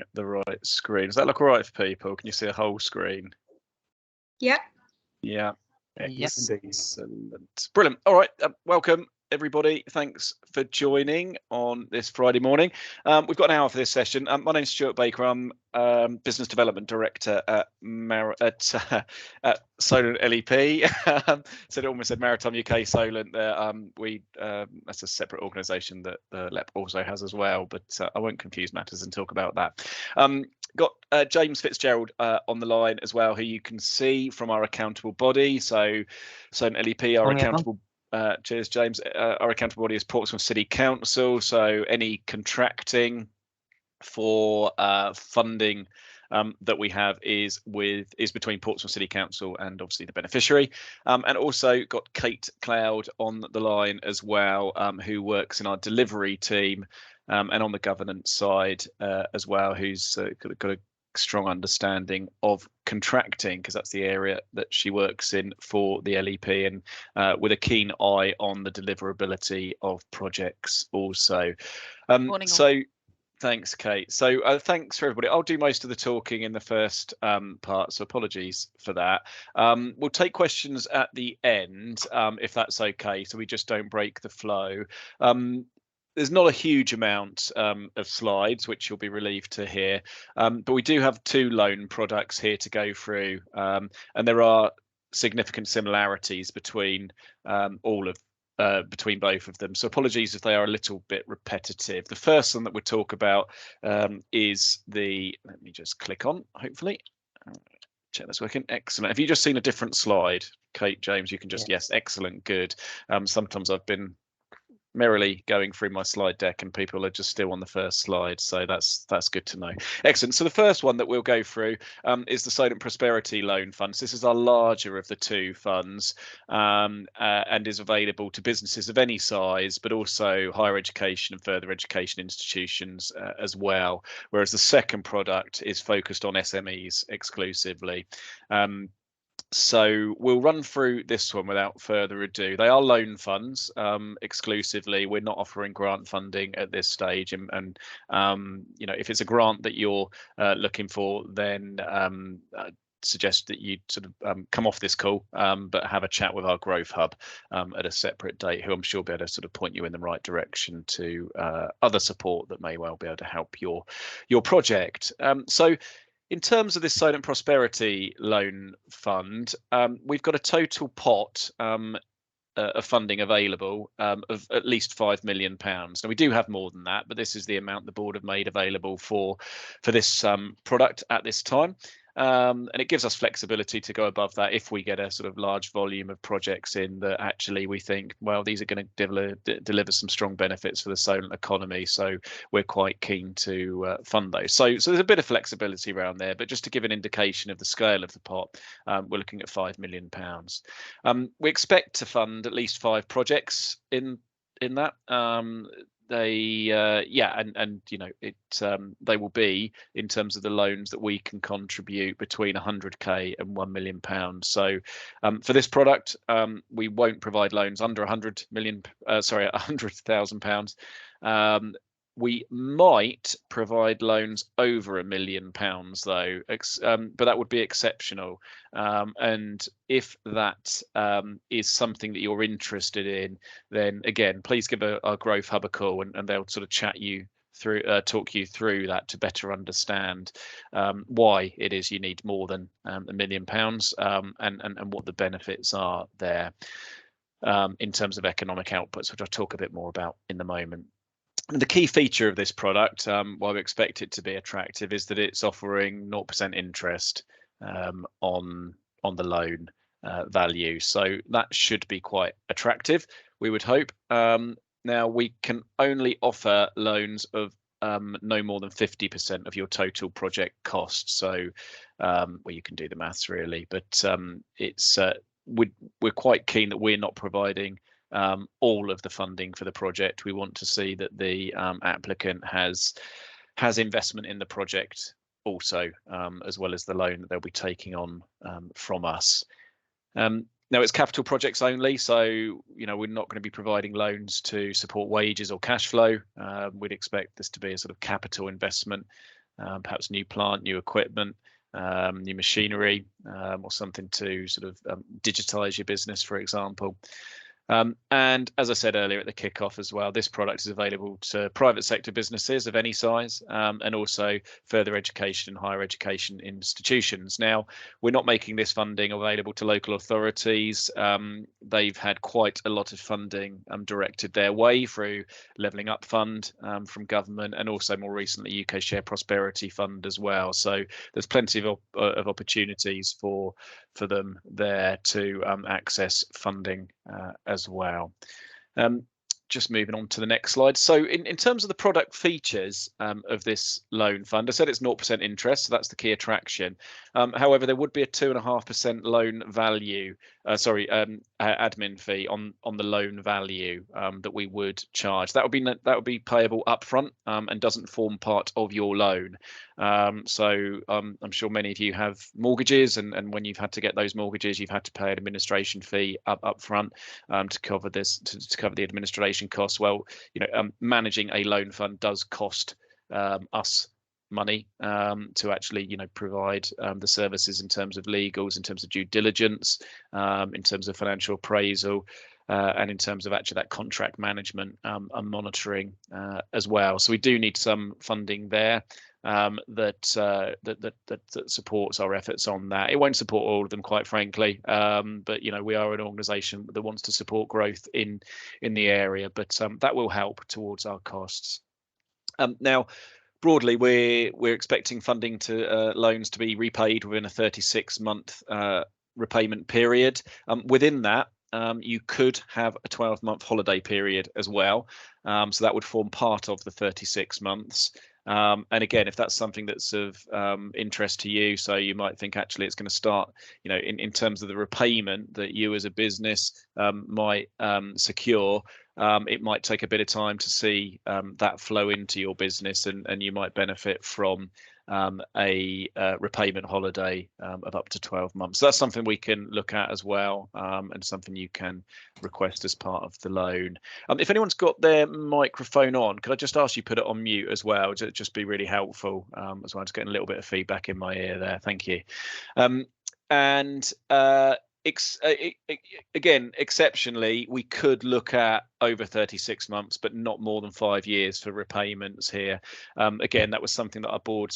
at the right screen. Does that look all right for people? Can you see a whole screen? Yep. Yeah. Yes. Excellent. Brilliant. All right. Welcome, everybody. Thanks for joining on this Friday morning. We've got an hour for this session. My name's Stuart Baker. I'm Business Development Director at Solent LEP. So it almost said Maritime UK Solent there. That's a separate organisation that the LEP also has as well, but I won't confuse matters and talk about that. Got James Fitzgerald on the line as well, who you can see from our accountable body. So Solent LEP, our accountable. Cheers, James. Our accountable body is Portsmouth City Council. So any contracting for funding that we have is between Portsmouth City Council and obviously the beneficiary, and also got Kate Cloud on the line as well, who works in our delivery team and on the governance side as well, who's got a strong understanding of contracting, because that's the area that she works in for the LEP, and with a keen eye on the deliverability of projects also. Morning, so thanks, Kate. So thanks for everybody. I'll do most of the talking in the first part, so apologies for that. We'll take questions at the end, if that's okay, so we just don't break the flow. There's not a huge amount of slides, which you'll be relieved to hear, but we do have two loan products here to go through, and there are significant similarities between between both of them. So apologies if they are a little bit repetitive. The first one that we'll talk about is let me just click on, hopefully. Check that's working. Excellent. Have you just seen a different slide? Kate, James, you can just, yes, excellent, good. Sometimes I've been merrily going through my slide deck and people are just still on the first slide, so that's good to know. Excellent. So the first one that we'll go through is the Solent Prosperity Loan Funds. This is our larger of the two funds, and is available to businesses of any size, but also higher education and further education institutions as well, whereas the second product is focused on SMEs exclusively. So we'll run through this one without further ado. They are loan funds exclusively. We're not offering grant funding at this stage, and you know, if it's a grant that you're looking for, then suggest that you sort of come off this call, but have a chat with our Growth Hub at a separate date, who I'm sure will be able to sort of point you in the right direction to other support that may well be able to help your project. So in terms of this Solent Prosperity Loan Fund, we've got a total pot of funding available of at least £5 million. Now, we do have more than that, but this is the amount the board have made available for this product at this time. And it gives us flexibility to go above that if we get a sort of large volume of projects in that actually we think, well, these are going to deliver some strong benefits for the Solent economy. So we're quite keen to fund those. So there's a bit of flexibility around there, but just to give an indication of the scale of the pot, we're looking at £5 million. We expect to fund at least 5 projects in that. They and you know, it they will be, in terms of the loans that we can contribute, between 100k and £1 million. So for this product, we won't provide loans under £100,000. We might provide loans over £1 million though, but that would be exceptional. And if that is something that you're interested in, then again, please give our Growth Hub a call, and they'll sort of chat you through, talk you through that to better understand why it is you need more than £1 million, and what the benefits are there in terms of economic outputs, which I'll talk a bit more about in the moment. And the key feature of this product, why we expect it to be attractive, is that it's offering 0% interest on the loan value. So that should be quite attractive, we would hope. Now, we can only offer loans of no more than 50% of your total project cost. So well, you can do the maths really, but it's we're quite keen that we're not providing all of the funding for the project. We want to see that the applicant has investment in the project also, as well as the loan that they'll be taking on from us. Now, it's capital projects only, so you know, we're not going to be providing loans to support wages or cash flow. We'd expect this to be a sort of capital investment perhaps new plant, new equipment, new machinery, or something to sort of digitize your business, for example. And as I said earlier at the kickoff as well, this product is available to private sector businesses of any size, and also further education and higher education institutions. Now, we're not making this funding available to local authorities. They've had quite a lot of funding directed their way through Levelling Up Fund from government, and also more recently UK Share Prosperity Fund as well. So there's plenty of opportunities for them there to access funding as well. Just moving on to the next slide. So in terms of the product features of this loan fund, I said it's 0% interest, so that's the key attraction. However, there would be a 2.5% loan value, admin fee on the loan value that we would charge. That would be payable upfront and doesn't form part of your loan. So I'm sure many of you have mortgages, and when you've had to get those mortgages, you've had to pay an administration fee up front to cover this, to cover the administration costs. Well, managing a loan fund does cost us money to actually provide the services in terms of legals, in terms of due diligence, in terms of financial appraisal, and in terms of actually that contract management and monitoring as well. So we do need some funding there that supports our efforts on that. It won't support all of them, quite frankly, but we are an organisation that wants to support growth in the area, but that will help towards our costs. Now, broadly, we're expecting funding to loans to be repaid within a 36-month repayment period. Within that, you could have a 12-month holiday period as well, so that would form part of the 36 months. And again, if that's something that's of interest to you, so you might think actually it's going to start, in terms of the repayment that you as a business might secure, it might take a bit of time to see that flow into your business, and you might benefit from a repayment holiday of up to 12 months. So that's something we can look at as well, and something you can request as part of the loan. If anyone's got their microphone on, could I just ask you put it on mute as well? It'd just be really helpful as well. I'm just getting a little bit of feedback in my ear there. Thank you. Again, exceptionally, we could look at over 36 months, but not more than 5 years for repayments here. Again, that was something that our board,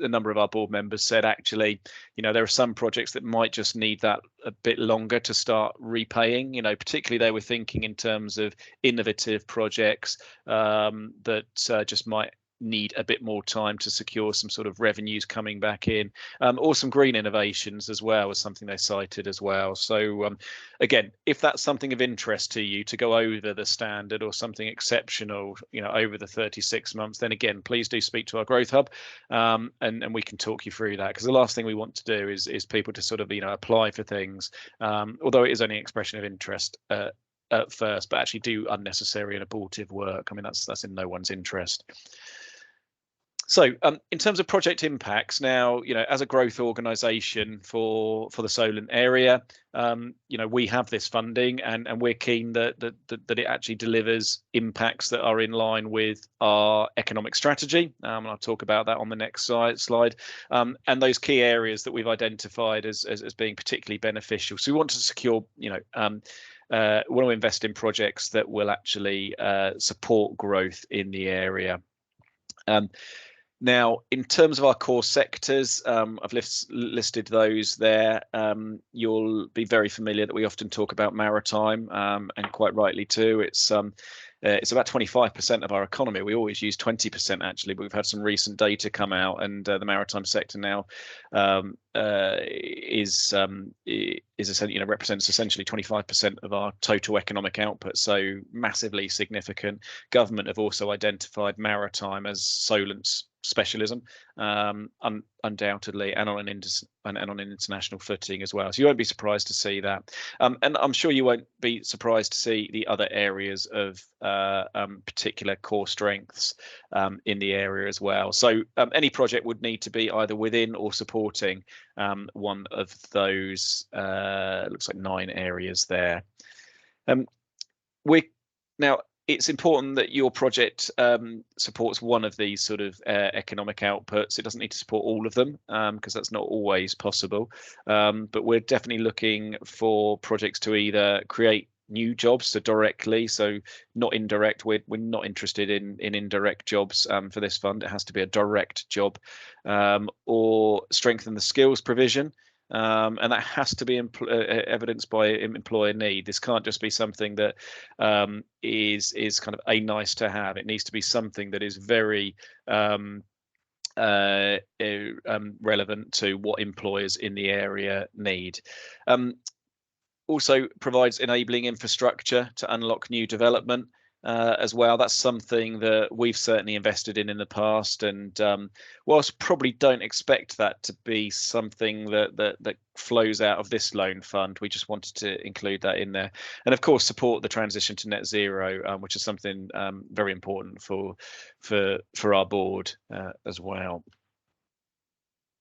a number of our board members said, actually, there are some projects that might just need that a bit longer to start repaying. Particularly they were thinking in terms of innovative projects that just might need a bit more time to secure some sort of revenues coming back in, or some green innovations as well as something they cited as well. So again, if that's something of interest to you, to go over the standard or something exceptional, over the 36 months, then again, please do speak to our growth hub, and we can talk you through that, because the last thing we want to do is people to sort of apply for things, although it is only an expression of interest at first, but actually do unnecessary and abortive work. I mean, that's in no one's interest. So in terms of project impacts, now, as a growth organisation for the Solent area, we have this funding, and we're keen that it actually delivers impacts that are in line with our economic strategy. And I'll talk about that on the next slide. And those key areas that we've identified as being particularly beneficial. So we want to secure, we want to invest in projects that will actually support growth in the area. Now, in terms of our core sectors, I've listed those there. You'll be very familiar that we often talk about maritime, and quite rightly too. It's about 25% of our economy. We always use 20% actually, but we've had some recent data come out, and the maritime sector now is essentially, represents essentially 25% of our total economic output. So massively significant. Government have also identified maritime as Solent's specialism, undoubtedly, and on an international footing as well. So you won't be surprised to see that, and I'm sure you won't be surprised to see the other areas of particular core strengths in the area as well. So any project would need to be either within or supporting one of those looks like 9 areas there. Now, it's important that your project supports one of these sort of economic outputs. It doesn't need to support all of them because that's not always possible. But we're definitely looking for projects to either create new jobs, so directly, so not indirect. We're not interested in indirect jobs for this fund. It has to be a direct job, or strengthen the skills provision. And that has to be evidenced by employer need. This can't just be something that is kind of a nice to have. It needs to be something that is very relevant to what employers in the area need. Also provides enabling infrastructure to unlock new development as well. That's something that we've certainly invested in the past, and whilst probably don't expect that to be something that flows out of this loan fund, we just wanted to include that in there. And of course support the transition to net zero, which is something very important for our board as well.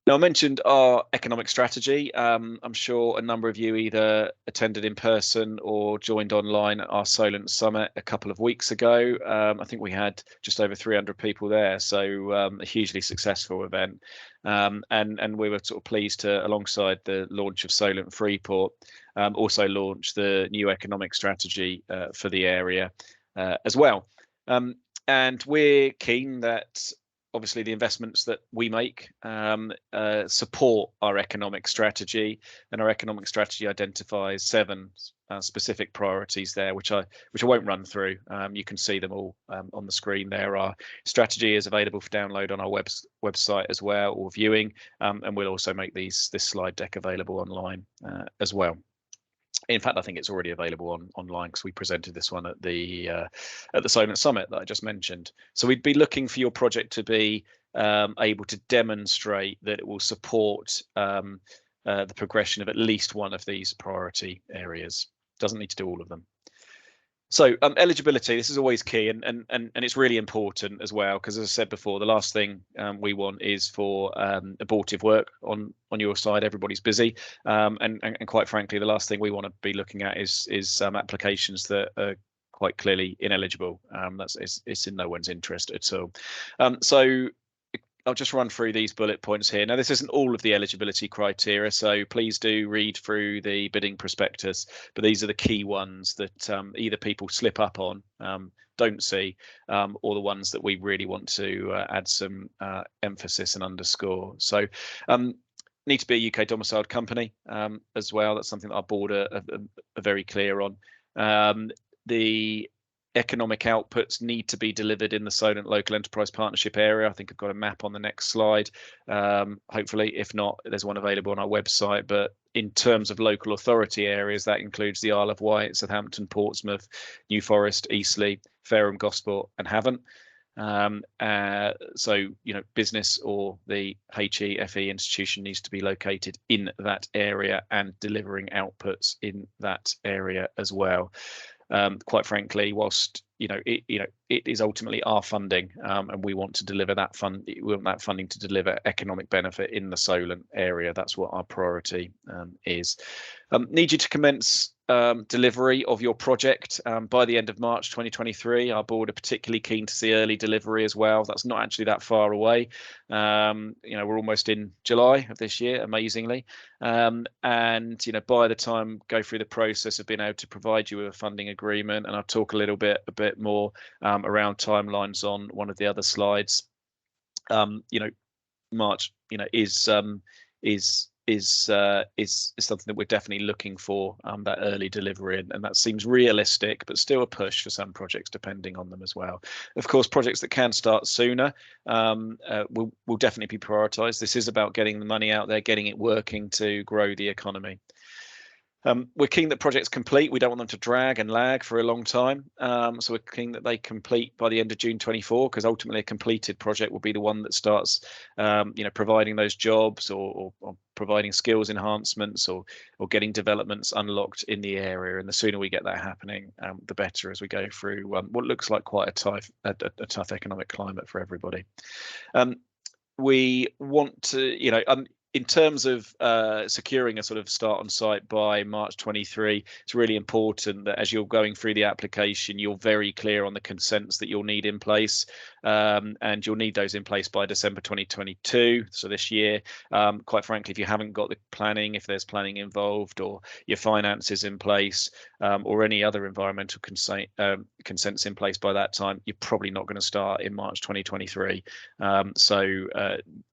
Now, I mentioned our economic strategy. I'm sure a number of you either attended in person or joined online at our Solent Summit a couple of weeks ago. I think we had just over 300 people there, so a hugely successful event. And we were sort of pleased to, alongside the launch of Solent Freeport, also launch the new economic strategy for the area as well. And we're keen that obviously the investments that we make support our economic strategy, and our economic strategy identifies 7 specific priorities there, which I won't run through. You can see them all on the screen there. Our strategy is available for download on our website as well, or viewing, and we'll also make this slide deck available online as well. In fact, I think it's already available online because we presented this one at the Solent Summit that I just mentioned. So we'd be looking for your project to be able to demonstrate that it will support the progression of at least one of these priority areas. Doesn't need to do all of them. So eligibility, this is always key, and it's really important as well, because as I said before, the last thing we want is for abortive work on your side. Everybody's busy, and quite frankly, the last thing we want to be looking at is applications that are quite clearly ineligible. It's in no one's interest at all. So I'll just run through these bullet points here. Now, this isn't all of the eligibility criteria, so please do read through the bidding prospectus, but these are the key ones that either people slip up on, don't see, or the ones that we really want to add some emphasis and underscore. So need to be a UK domiciled company as well. That's something that our board are very clear on. The economic outputs need to be delivered in the Solent Local Enterprise Partnership area. I think I've got a map on the next slide. Hopefully, if not, there's one available on our website. But in terms of local authority areas, that includes the Isle of Wight, Southampton, Portsmouth, New Forest, Eastleigh, Fareham, Gosport and Havant. So, you know, business or the HE/FE institution needs to be located in that area and delivering outputs in that area as well. Quite frankly, whilst it is ultimately our funding, and we want to deliver that we want that funding to deliver economic benefit in the Solent area. That's what our priority is. Need you to commence delivery of your project by the end of March 2023. Our board are particularly keen to see early delivery as well. That's not actually that far away. We're almost in July of this year, amazingly, and by the time go through the process of being able to provide you with a funding agreement, and I'll talk a bit more around timelines on one of the other slides. March is something that we're definitely looking for, that early delivery, and that seems realistic, but still a push for some projects depending on them as well. Of course, projects that can start sooner will definitely be prioritised. This is about getting the money out there, getting it working to grow the economy. We're keen that projects complete. We don't want them to drag and lag for a long time. So we're keen that they complete by the end of June 24, because ultimately a completed project will be the one that starts, providing those jobs or providing skills enhancements or getting developments unlocked in the area. And the sooner we get that happening, the better, as we go through what looks like quite a tough economic climate for everybody. We want to, in terms of securing a sort of start on site by March 23, it's really important that as you're going through the application, you're very clear on the consents that you'll need in place, and you'll need those in place by December 2022, so this year. Quite frankly, if you haven't got the planning, if there's planning involved, or your finances in place, or any other environmental consents in place by that time, you're probably not going to start in March 2023.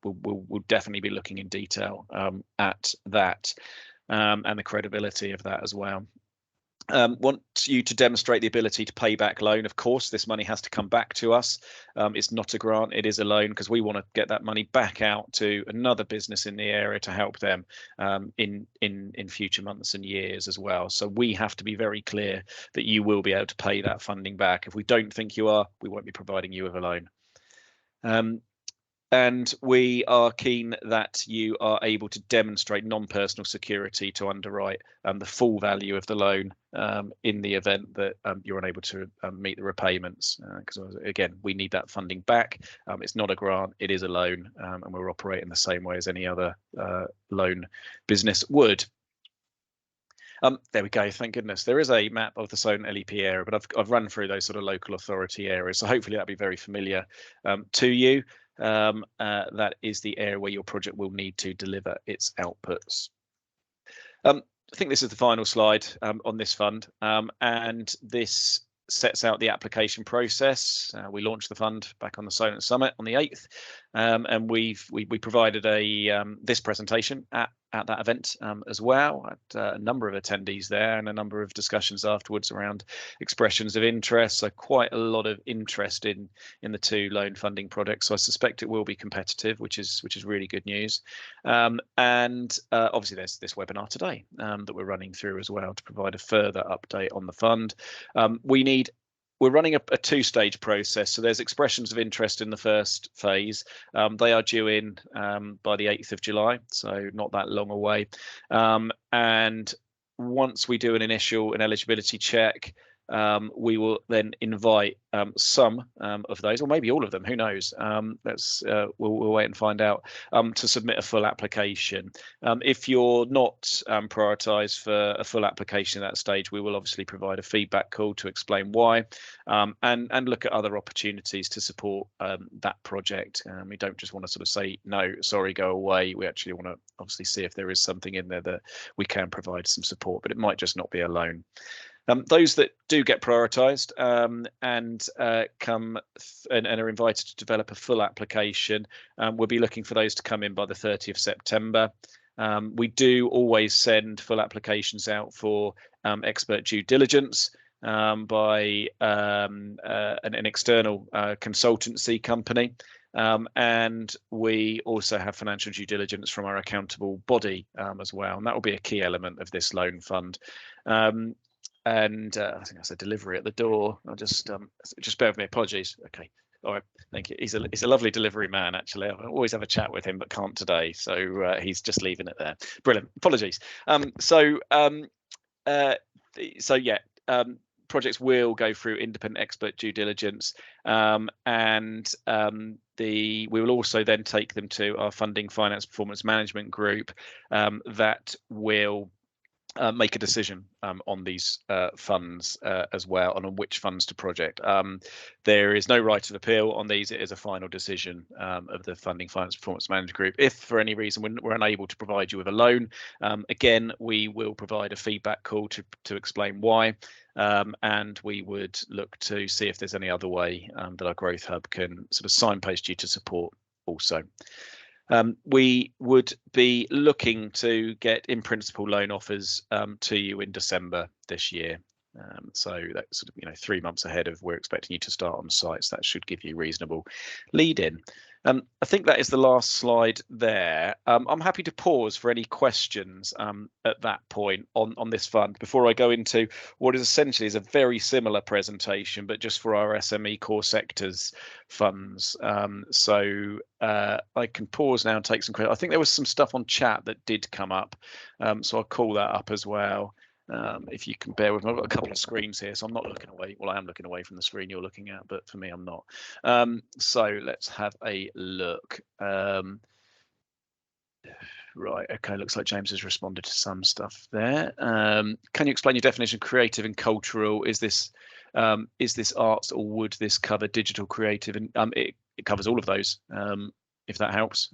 We'll definitely be looking in detail at that, and the credibility of that as well. Want you to demonstrate the ability to pay back loan. Of course, this money has to come back to us. It's not a grant, it is a loan, because we want to get that money back out to another business in the area to help them in future months and years as well. So we have to be very clear that you will be able to pay that funding back. If we don't think you are, we won't be providing you with a loan. And we are keen that you are able to demonstrate non-personal security to underwrite the full value of the loan in the event that you're unable to meet the repayments, because again, we need that funding back. It's not a grant, it is a loan, and we're operating the same way as any other loan business would. There we go. Thank goodness. There is a map of the Solent LEP area, but I've run through those sort of local authority areas, so hopefully that'll be very familiar to you. That is the area where your project will need to deliver its outputs. I think this is the final slide on this fund, and this sets out the application process. We launched the fund back on the Solent Summit on the 8th, and we provided this presentation at that event as well. Had a number of attendees there and a number of discussions afterwards around expressions of interest. So quite a lot of interest in the two loan funding projects. So I suspect it will be competitive, which is really good news. And obviously there's this webinar today that we're running through as well to provide a further update on the fund. We're running a two-stage process, so there's expressions of interest in the first phase. They are due in by the 8th of July, so not that long away. And once we do an eligibility check, we will then invite some of those, or maybe all of them, who knows. We'll wait and find out, to submit a full application. If you're not prioritised for a full application at that stage, we will obviously provide a feedback call to explain why, and look at other opportunities to support that project. We don't just want to sort of say, no, sorry, go away. We actually want to obviously see if there is something in there that we can provide some support, but it might just not be a loan. Those that do get prioritised and come and are invited to develop a full application, we'll be looking for those to come in by the 30th of September. We do always send full applications out for expert due diligence by an external consultancy company. And we also have financial due diligence from our accountable body as well, and that will be a key element of this loan fund. And I think that's a delivery at the door. I'll just bear with me. Apologies. Okay. All right. Thank you. He's a lovely delivery man, actually. I always have a chat with him, but can't today. So he's just leaving it there. Brilliant. Apologies. Projects will go through independent expert due diligence, and we will also then take them to our funding finance performance management group that will make a decision on these funds as well, and on which funds to project. There is no right of appeal on these. It is a final decision of the Funding Finance Performance Management Group. If for any reason we're unable to provide you with a loan, again, we will provide a feedback call to explain why, and we would look to see if there's any other way that our Growth Hub can sort of signpost you to support also. We would be looking to get in principle loan offers to you in December this year. So that's sort of 3 months ahead of we're expecting you to start on site. So that should give you reasonable lead in. I think that is the last slide there. I'm happy to pause for any questions at that point on this fund before I go into what is essentially a very similar presentation, but just for our SME core sectors funds. So I can pause now and take some questions. I think there was some stuff on chat that did come up, so I'll call that up as well. If you can bear with me, I've got a couple of screens here, so I'm not looking away. Well, I am looking away from the screen you're looking at, but for me, I'm not. So let's have a look. Right, okay, looks like James has responded to some stuff there. Can you explain your definition of creative and cultural? Is this arts, or would this cover digital creative? And it covers all of those, if that helps.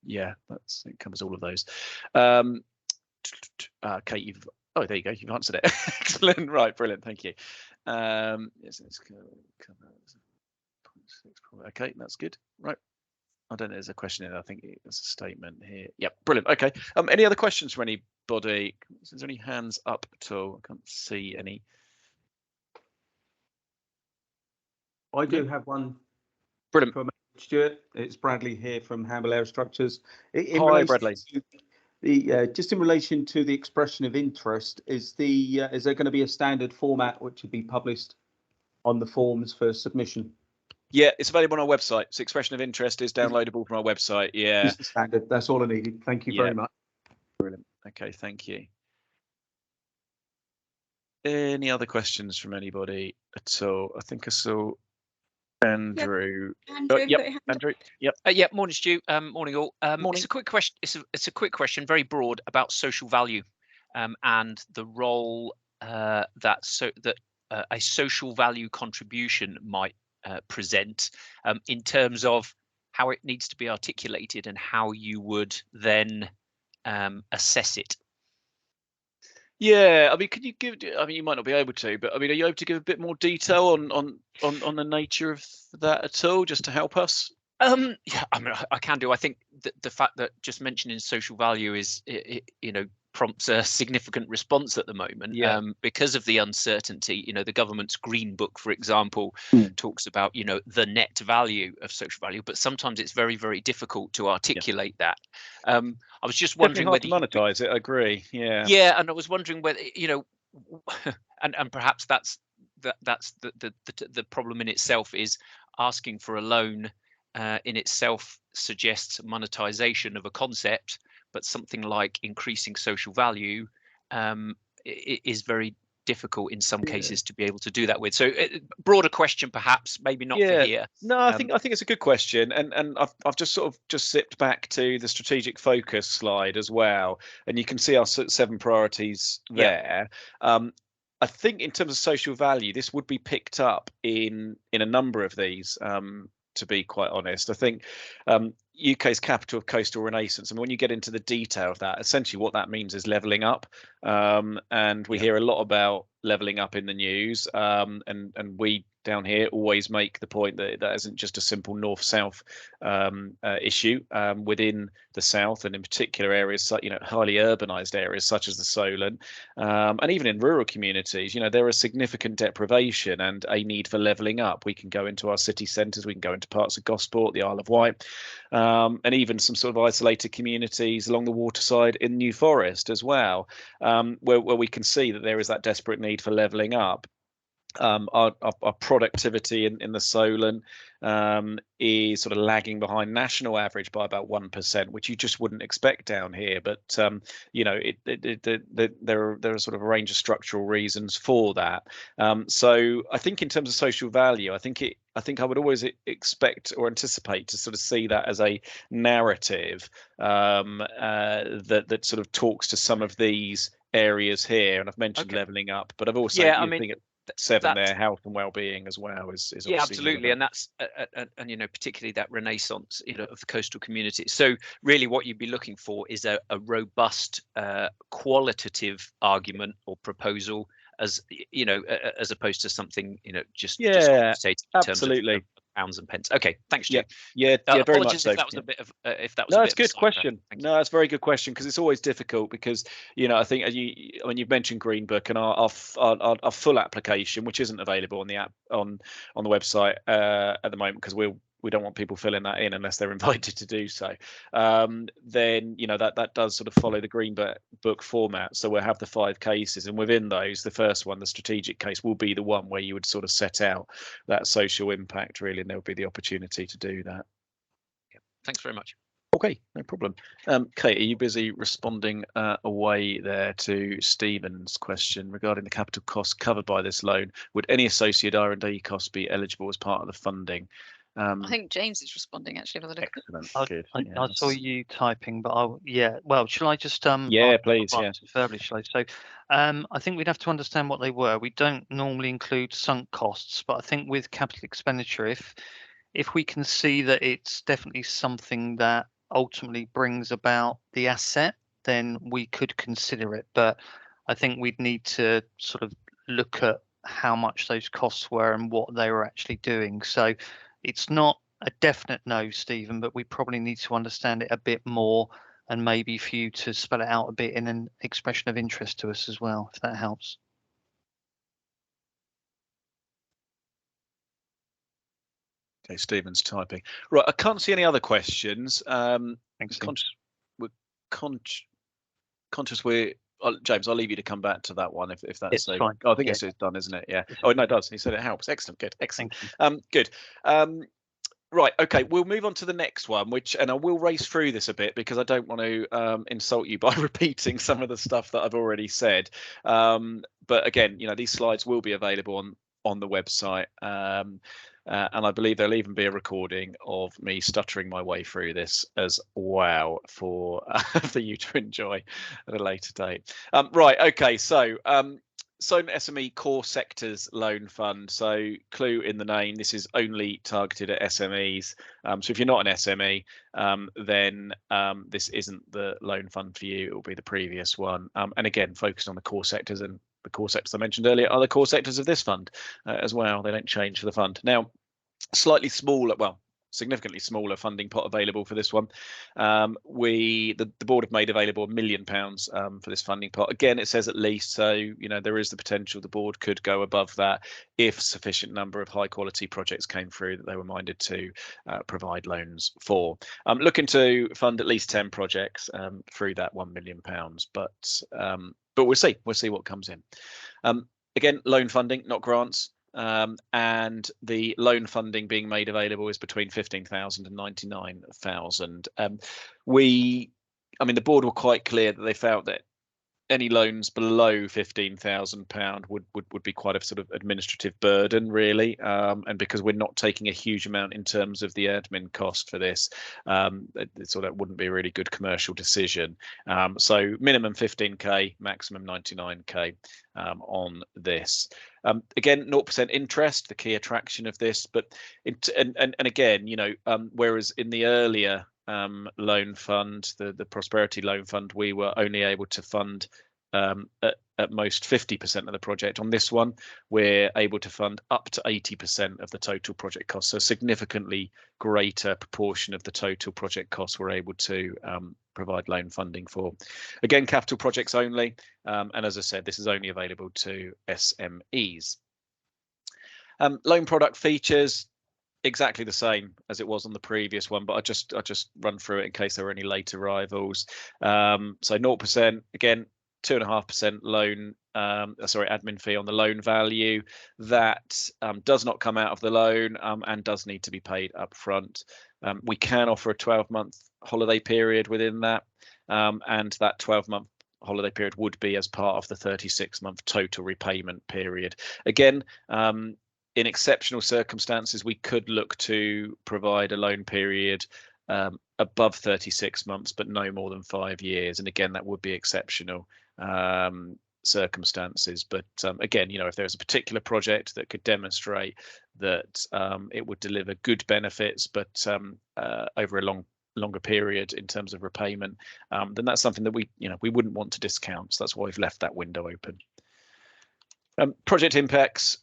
Yeah, it covers all of those. Kate, there you go, you've answered it. Excellent, right, brilliant, thank you. Yes, let's cover. Okay, that's good, right. I don't know, there's a question in there. I think it's a statement here. Yep, brilliant. Okay. Any other questions from anybody? Is there any hands up at all? I can't see any. I do have one. Brilliant. From Stuart. It's Bradley here from Hamble Aerostructures. Hi, Bradley. Just in relation to the expression of interest, is there going to be a standard format which would be published on the forms for submission? Yeah, it's available on our website. So expression of interest is downloadable from our website. Yeah. Just the standard. That's all I needed. Thank you very much. Brilliant. Okay, thank you. Any other questions from anybody at all? I think I saw Andrew. Andrew. Yep. Morning, Stu. Morning, all. Morning. It's a quick question. It's a quick question, very broad, about social value, and the role that a social value contribution might present, in terms of how it needs to be articulated and how you would then assess it. Yeah, I mean, can you give? I mean, you might not be able to, but I mean, are you able to give a bit more detail on the nature of that at all, just to help us? Yeah, I mean, I can do. I think that the fact that just mentioning social value is, prompts a significant response at the moment, because of the uncertainty. The government's green book, for example, talks about the net value of social value, but sometimes it's very, very difficult to articulate that. I was just wondering whether to monetize it. I agree. Yeah, and I was wondering whether and perhaps that's the problem in itself, is asking for a loan in itself suggests monetization of a concept, but something like increasing social value is very difficult in some cases to be able to do that with. So broader question, perhaps, maybe not for here. No, I think it's a good question, and I've just sort of zipped back to the strategic focus slide as well, and you can see our 7 priorities there. I think in terms of social value, this would be picked up in a number of these. To be quite honest, I think UK's capital of coastal renaissance. And when you get into the detail of that, essentially what that means is levelling up. And we hear a lot about levelling up in the news. And we down here always make the point that that isn't just a simple north-south issue within the south, and in particular areas, highly urbanised areas such as the Solent, and even in rural communities. There is significant deprivation and a need for levelling up. We can go into our city centres, we can go into parts of Gosport, the Isle of Wight, and even some sort of isolated communities along the waterside in New Forest as well, where we can see that there is that desperate need for levelling up. Our productivity in the Solent is sort of lagging behind national average by about 1%, which you just wouldn't expect down here. But there are sort of a range of structural reasons for that. So I think in terms of social value, I think I would always expect or anticipate to sort of see that as a narrative that sort of talks to some of these areas here. And I've mentioned levelling up, but I've also think 7 there, health and well-being as well is absolutely, and that's and particularly that renaissance of the coastal community. So really what you'd be looking for is a robust qualitative argument or proposal, as as opposed to something just absolutely. In terms of pounds and pence. Okay, thanks, Jim. Yeah, very much so. If that was a bit of it's a good question. No, it's a very good question, because it's always difficult, because I think you've mentioned Green Book, and our full application, which isn't available on the app on the website at the moment, because we don't want people filling that in unless they're invited to do so. Then that does sort of follow the Green Book format. So we'll have the 5 cases, and within those, the first one, the strategic case, will be the one where you would sort of set out that social impact, really, and there will be the opportunity to do that. Thanks very much. Okay, no problem. Kate, are you busy responding away there to Stephen's question regarding the capital costs covered by this loan? Would any associated R&D costs be eligible as part of the funding? I think James is responding actually. By the look of it. Excellent. Good. I saw you typing, but well, shall I just yeah, please, yeah. verbally, shall I? So I think we'd have to understand what they were. We don't normally include sunk costs, but I think with capital expenditure, if we can see that it's definitely something that ultimately brings about the asset, then we could consider it. But I think we'd need to sort of look at how much those costs were and what they were actually doing. So it's not a definite no, Stephen, but we probably need to understand it a bit more, and maybe for you to spell it out a bit in an expression of interest to us as well, if that helps. Okay, Stephen's typing. Right, I can't see any other questions. Thanks. We're conscious we're James, I'll leave you to come back to that one if that's it's so. fine. Oh, I think it's done, isn't it? Yeah. Oh no, it does. He said it helps. Excellent. Good. Excellent. Good. Right. Okay. We'll move on to the next one, and I will race through this a bit because I don't want to insult you by repeating some of the stuff that I've already said. But again, these slides will be available on the website. And I believe there'll even be a recording of me stuttering my way through this as well for you to enjoy at a later date. Right, okay, so Solent SME Core Sectors Loan Fund. So clue in the name, this is only targeted at SMEs. So if you're not an SME, then this isn't the loan fund for you. It will be the previous one. And again, focused on the core sectors, and the core sectors I mentioned earlier are the core sectors of this fund as well. They don't change for the fund. Now, slightly smaller, well, significantly smaller funding pot available for this one. The board have made available £1 million for this funding pot. Again, it says at least, so there is the potential the board could go above that if sufficient number of high quality projects came through that they were minded to provide loans for. Looking to fund at least 10 projects through that £1 million, but we'll see what comes in. Again, loan funding, not grants. And the loan funding being made available is between 15,000 and 99,000. The board were quite clear that they felt that any loans below £15,000 would be quite a sort of administrative burden, really, and because we're not taking a huge amount in terms of the admin cost for this, so that wouldn't be a really good commercial decision. So minimum 15k, maximum 99k on this. Again, 0% interest, the key attraction of this, but again, whereas in the earlier loan fund, the Prosperity Loan Fund, we were only able to fund at most 50% of the project. On this one, we're able to fund up to 80% of the total project cost, so a significantly greater proportion of the total project costs we're able to provide loan funding for. Again, capital projects only, and as I said, this is only available to SMEs. Loan product features, exactly the same as it was on the previous one, but I just run through it in case there were any late arrivals. So 0%, again, 2.5% loan, admin fee on the loan value. That does not come out of the loan and does need to be paid up front. We can offer a 12-month holiday period within that, and that 12-month holiday period would be as part of the 36-month total repayment period. Again, in exceptional circumstances, we could look to provide a loan period above 36 months, but no more than 5 years. And again, that would be exceptional circumstances. But again, if there's a particular project that could demonstrate that it would deliver good benefits, but over a longer period in terms of repayment, then that's something that we wouldn't want to discount. So that's why we've left that window open. Project impacts.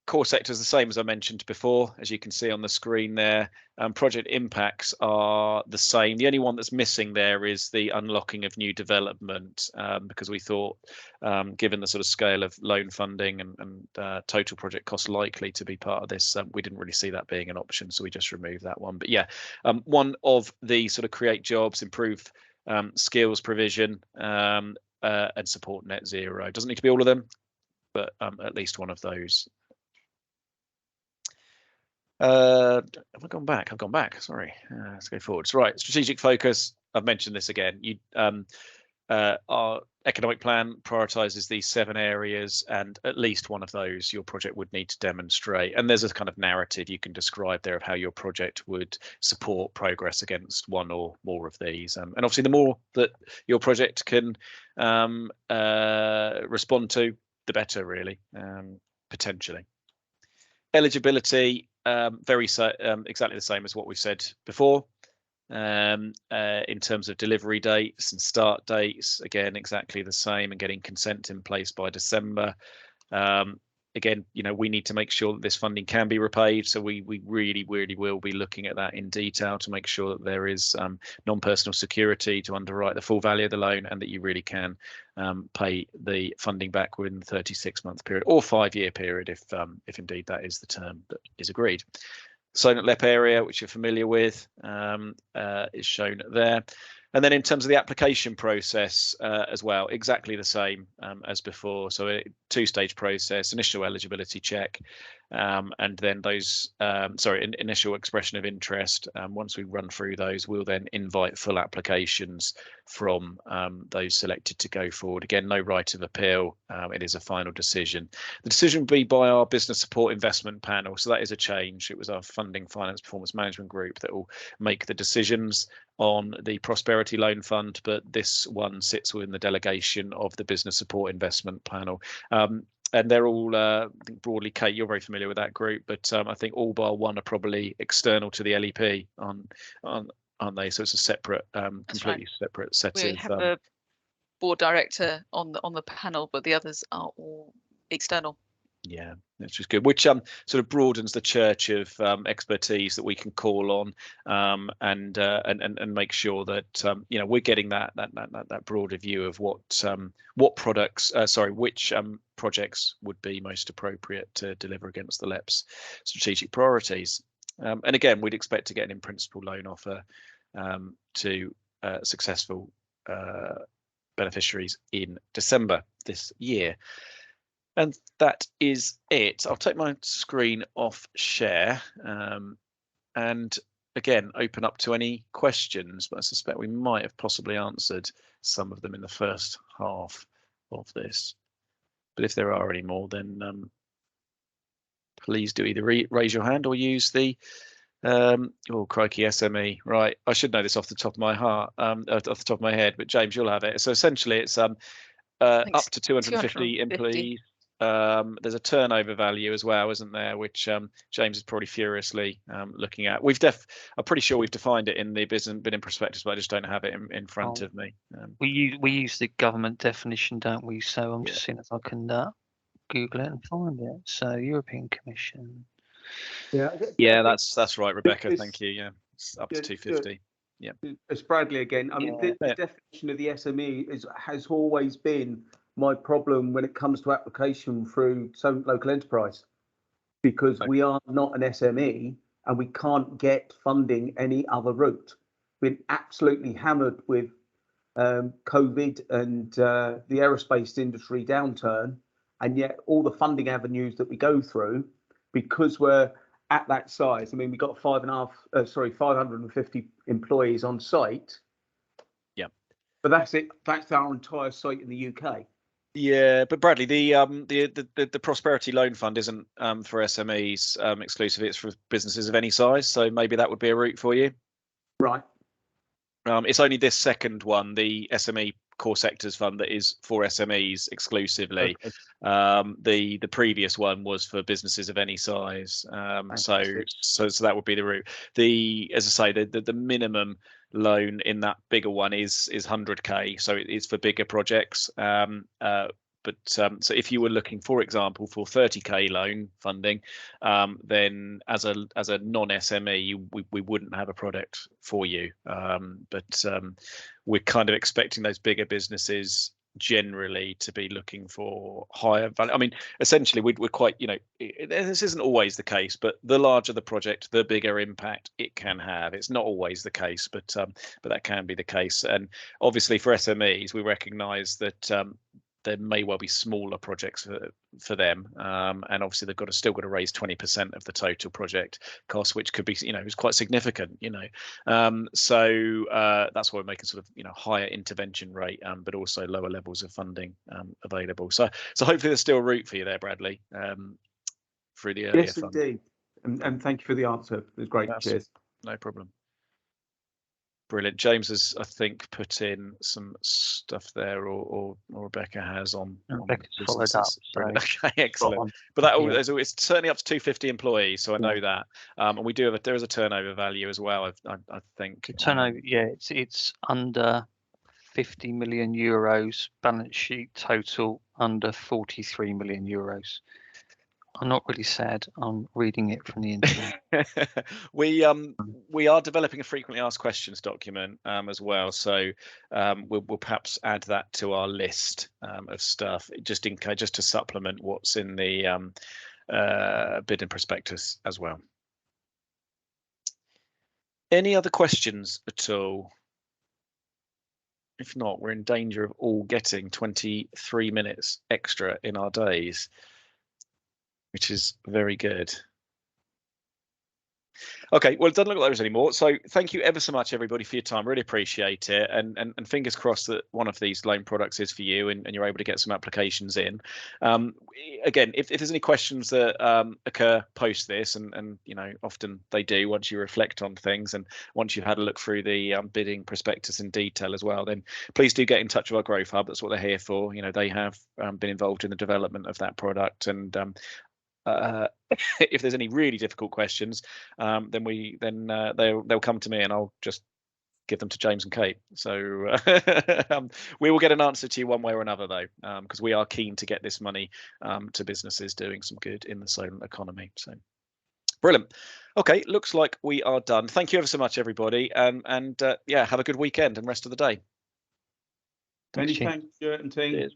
Core sectors the same as I mentioned before, as you can see on the screen there. Project impacts are the same. The only one that's missing there is the unlocking of new development, because we thought, given the sort of scale of loan funding and total project cost likely to be part of this, we didn't really see that being an option, so we just removed that one. But yeah, one of the sort of create jobs, improve skills provision, and support net zero. Doesn't need to be all of them, but at least one of those. Have I gone back? I've gone back. Sorry. Let's go forwards. Right. Strategic focus. I've mentioned this again. Our economic plan prioritises these 7 areas, and at least one of those your project would need to demonstrate. And there's a kind of narrative you can describe there of how your project would support progress against one or more of these. And obviously, the more that your project can respond to, the better, really, potentially. Eligibility, exactly the same as what we've said before. In terms of delivery dates and start dates, again, exactly the same, and getting consent in place by December. Again, we need to make sure that this funding can be repaid, so we really will be looking at that in detail to make sure that there is non-personal security to underwrite the full value of the loan, and that you really can pay the funding back within the 36-month period or 5-year period if indeed that is the term that is agreed. Solent LEP area, which you're familiar with, is shown there. And then in terms of the application process as well, exactly the same as before. So a 2-stage process: initial eligibility check, and then those, initial expression of interest. Once we run through those, we'll then invite full applications from those selected to go forward. Again, no right of appeal. It is a final decision. The decision will be by our business support investment panel. So that is a change. It was our funding, finance, performance management group that will make the decisions on the Prosperity Loan Fund, but this one sits within the delegation of the Business Support Investment Panel. And they're all, I think broadly, Kate, you're very familiar with that group, but I think all bar one are probably external to the LEP, aren't they? So it's a separate, completely separate set We of. have a board director on the panel, but the others are all external. Yeah, that's just good. Which sort of broadens the church of expertise that we can call on, and make sure that we're getting that broader view of what products, which projects would be most appropriate to deliver against the LEP's strategic priorities. And again, we'd expect to get an in-principle loan offer to successful beneficiaries in December this year. And that is it. I'll take my screen off share and again open up to any questions, but I suspect we might have possibly answered some of them in the first half of this. But if there are any more, then please do either raise your hand or use the oh crikey, SME. Right, I should know this off the top of my head, but James, you'll have it. So essentially it's up to 250 employees. There's a turnover value as well, isn't there, which James is probably furiously looking at. I'm pretty sure we've defined it in the business bidding prospectus, but I just don't have it in front of me. We use the government definition, don't we? So I'm just seeing if I can Google it and find it. So European Commission. Yeah, that's right, Rebecca. Thank you. Yeah, it's up to 250. Yeah, it's Bradley again. I mean, the definition of the SME has always been my problem when it comes to application through Solent Local Enterprise, because we are not an SME and we can't get funding any other route. We're absolutely hammered with COVID and the aerospace industry downturn, and yet all the funding avenues that we go through, because we're at that size. I mean, we got 550 employees on site. Yeah, but that's it. That's our entire site in the UK. Yeah, but Bradley, the Prosperity Loan Fund isn't for SMEs exclusively. It's for businesses of any size. So maybe that would be a route for you. Right. It's only this second one, the SME Core Sectors Fund, that is for SMEs exclusively. Okay. The previous one was for businesses of any size. So that would be the route. As I say, the minimum loan in that bigger one is 100k, so it is for bigger projects. So if you were looking, for example, for 30k loan funding, then as a non-SME, we wouldn't have a product for you. But we're kind of expecting those bigger businesses generally to be looking for higher value. I mean, essentially, we're quite, this isn't always the case, but the larger the project, the bigger impact it can have. It's not always the case, but that can be the case. And obviously for SMEs, we recognise that there may well be smaller projects for them, and obviously they've still got to raise 20% of the total project cost, which could be, is quite significant, so that's why we're making sort of higher intervention rate, but also lower levels of funding available. So hopefully there's still a route for you there, Bradley, through the earlier fund. Yes, indeed, and thank you for the answer. It was great. Cheers. No problem. Brilliant. James has, I think, put in some stuff there, or Rebecca has on. Rebecca's followed up. So okay, excellent. But it's certainly up to 250 employees, so I know that. And we do have there is a turnover value as well. I think. The turnover, it's under 50 million euros. Balance sheet total under 43 million euros. I'm not really sad. I'm reading it from the internet. We are developing a frequently asked questions document as well, so we'll perhaps add that to our list of stuff, just to supplement what's in the bidding prospectus as well. Any other questions at all? If not, we're in danger of all getting 23 minutes extra in our days, which is very good. Okay, well, it doesn't look like there's any more. So thank you ever so much, everybody, for your time. Really appreciate it. And fingers crossed that one of these loan products is for you and you're able to get some applications in. Again, if there's any questions that occur post this, and often they do once you reflect on things and once you've had a look through the bidding prospectus in detail as well, then please do get in touch with our Growth Hub. That's what they're here for. They have been involved in the development of that product, and if there's any really difficult questions, then they'll come to me and I'll just give them to James and Kate. So we will get an answer to you one way or another, though, because we are keen to get this money to businesses doing some good in the Solent economy. So brilliant. Okay, looks like we are done. Thank you ever so much, everybody, and yeah, have a good weekend and rest of the day. Many thanks, Stuart and team. Cheers.